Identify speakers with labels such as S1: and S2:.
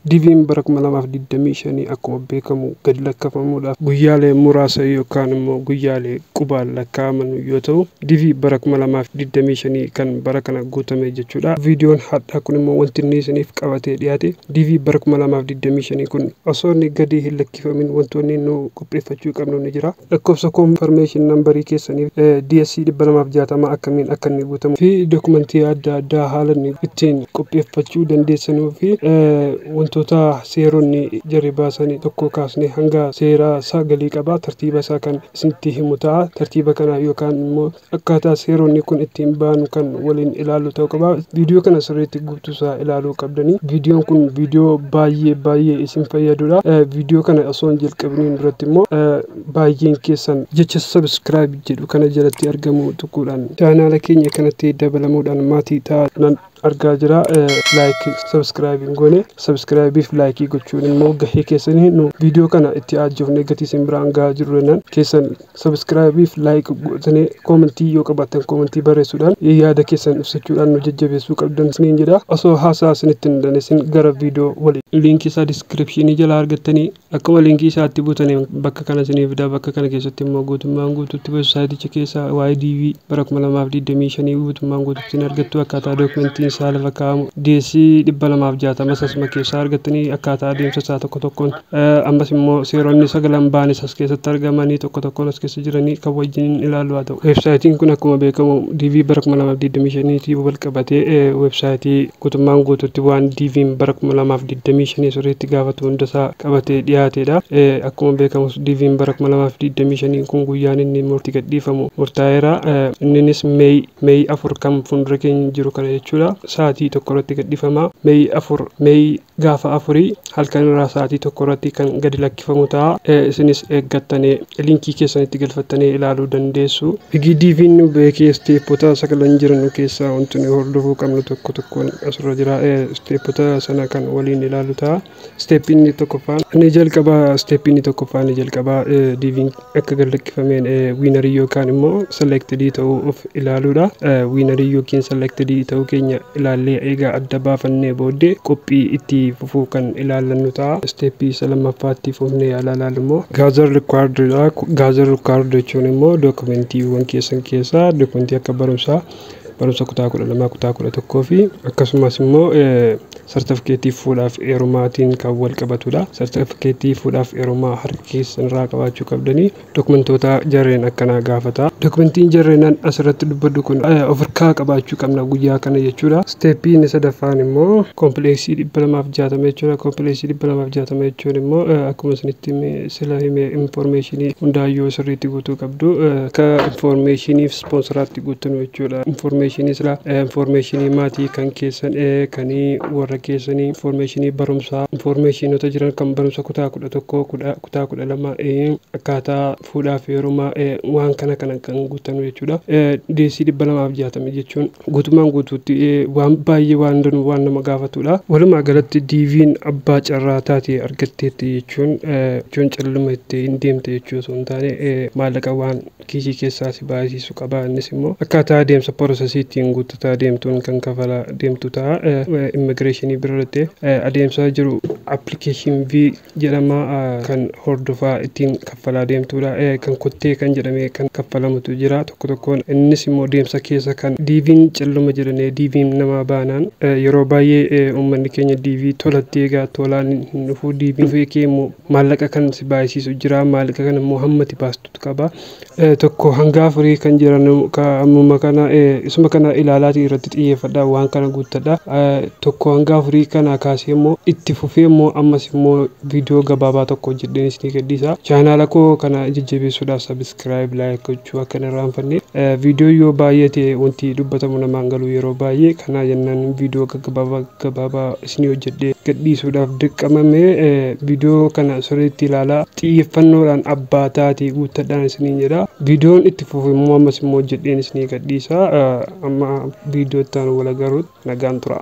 S1: DV'n bara 2025 akkuma beekamu gadi lakkifamuudhaaf guyyaalee muraasa yookaan immoo guyyaalee qubaan lakkaa'aman yoo ta'u, DV bara 2025 kan bara kana guutame jechuudha. Viidiyoon hadhaa kun immoo wanti inni isiniif qabatee dhiyaate DV bara 2025 kun osoo inni gadi hin lakkifamin wantoonni nu qopheeffachuu qabnu ni jira. Lakkoofsa confirmation nambarii keessaniif DSC 260 akkamiin akka inni guutamu fi dokumentii adda addaa haala inni ittiin qopheeffachuu dandeessanuu fi wantoota seeronni jarri baasanii tokko kaasnee hanga seera sagalii qaba. Tartiiba isaa kan isinitti himu ta'a. Tartiiba kana yookaan immoo akkaataa seeronni kun ittiin baanu kan waliin ilaalu ta'uu qaba. Viidiyoo kana sirriitti guutuusaa ilaaluu qabdanii. Viidiyoon kun viidiyoo baay'ee isin fayyadudha. Viidiyoo kana osoo hin jalqabiniin duratti immoo baay'een keessan jecha subscribe jedhu kana jalatti argamu tuquudhaan chaanaala keenya kanatti dabalamuudhaan maatii ta'aa argaa jira. Like subscribe goone subscribe fi like gochuun immoo gahee keessanii nu viidiyoo kana itti ajjoofne gatii isin biraan gahaa jirru jennaan keessan subscribe fi like gootanii commentii yoo qabaatan commentii barreessuudhaan yaada keessan ibsachuudhaan nu jajjabeessuu qabdan isiniin jedha. Osoo haasaa isinitti hin danesin gara viidiyoo waliin linkii isaa description jala argattanii akkuma linkii isaatti buutanii bakka kana isiniif fida. Bakka kana keessatti immoo guutummaan guutuutti websaayiticha keessa waa'ee DV bara 2025 guutummaan guutuutti argattu. Akkaataa dokumentiin isaa lafa kaa'amu DSC 260 sasma keessaa argattanii akkaataa adeemsa isaa tokko tokkoon ammas immoo seeronni sagalan baanis as keessatti argamanii tokko tokkoon as keessa jiranii kan wajjin ilaaluu haa ta'u. Websaayitiin kun akkuma beekamu DV bara 2025 wal qabatee websaayitii guutummaan guutuutti waan DV'n bara 2025 sirriitti gaafatu hundasaa qabatee dhiyaatedha. Akkuma beekamu DV'n bara 2025 kun guyyaan inni murtii gadhiifamu murtaa'eera. Innis Meey 4 kan fuuldura keenya jiru kana jechuudha. Sa'aatii tokko irratti gadhiifama. Meey gaafa 4 halkan irraa sa'aatii tokko irratti kan gadi lakkifamu ta'a. Isinis eeggattanii linkii keessanitti galfattanii ilaaluu dandeessu. Bigi DV'n nu beekee steepota sagalan jiran keessaa wanti nu hordofuu qabnu tokko tokkoon asirra jira. Steepota sana kan waliin ilaalu ta'a. Steeppiin tokkoffaan inni jalqabaa DV'n akka gadi lakkifameen wiinarii yookaan immoo selected ta'uu of ilaaluudha. Wiinarii yookiin selected ta'uu keenya ilaallee eegaa adda baafannee booddee qophii itti fufuu kan ilaallannu ta'a. Steeppii isa lammaffaatti fufnee ilaallu immoo gather required'dha. Gather required jechuun immoo dokumentiiwwan keessan keessaa dokumentii akka barumsa kutaa 12 kutaa 11 fi akkasumas immoo sartifikeetii fuudhaaf heerumaatiin kan wal qabatudha. Sartifikeetii fuudhaaf heerumaa harka keessan irraa qabaachuu qabdanii dokumentoota jarreen akkanaa gaafata. Dokumentiin jarreenan asirratti dubbadhu kun of harkaa qabaachuu qabna guyyaa kana jechuudha. Steeppiin sadaffaan immoo kompleksii 260 jechuudha. Kompleksii 260 jechuun immoo akkuma isinitti sila hime informationii hundaayyuu sirriitti guutuu qabdu. Akka informationiif sponsораatti guuttanu jechuudha. Informationii maatii kan keessan kanii warra keessanii informationii barumsaa informationota jiran kan barumsa kutaa 11 kutaa 12 akkaataa fuudhaaf heerumaa waan kana kan guuttanu jechuudha. DSC 260 jechuun guutummaan guutuutti waan baay'ee waan nama gaafatudha. Walumaa galatti DV'n abbaa carraa taatee argatteetti jechuun calluma itti hin deemte jechuu osoo hin taane maallaqa waan kiisii keessaa si baasisu qaba. Innis immoo akkaataa adeemsa prosesii ittiin guuttataa deemtuun kan kafalaa deemtu ta'a. Immigireeshinii biratti adeemsa jiru application V jedhama kan hordofaa ittiin kaffalaa deemtudha. Kan kottee kan jedhamee kan kaffalamutu jira tokko tokkoon. Innis immoo deemsa keessa kan DV'n calluma jedhanii DV'n nama baanaan yeroo baay'ee uummanni keenya DV tolatti eegaa tolaan hin dhufu. DV'n feekee immoo maallaqa kan si baay'isiisu jira. Maallaqa kan immoo hammati baastutu qaba. Tokko hanga 4 kan jiran ammuma kana isuma kana ilaalaatii irratti xiyyeeffadha waan kana guuttadha. Tokko hanga 4 kana kaasee immoo itti fufee immoo ammas immoo viidiyoo gabaabaa tokko hojjedheen isinii gadhiisa. Chaanaala koo kana jajjabeessuudhaaf subscribe like gochuu akka hin irraanfanne. Viidiyoo yoo baay'ate wanti dubbatamu namaan galu yeroo baay'ee kana jennaan viidiyoo gabaabaa isinii hojjedhee gadhiisuudhaaf dirqamame. Viidiyoo kana sirriitti ilaalaa xiyyeeffannoodhaan abbaa taatee guuttadhaan isiniin jedha. Viidiyoon itti fufu immoo ammas immoo hojjedheen isinii gadhiisa. Amma viidiyoo itti aanu wal agarruutti nagaan tura.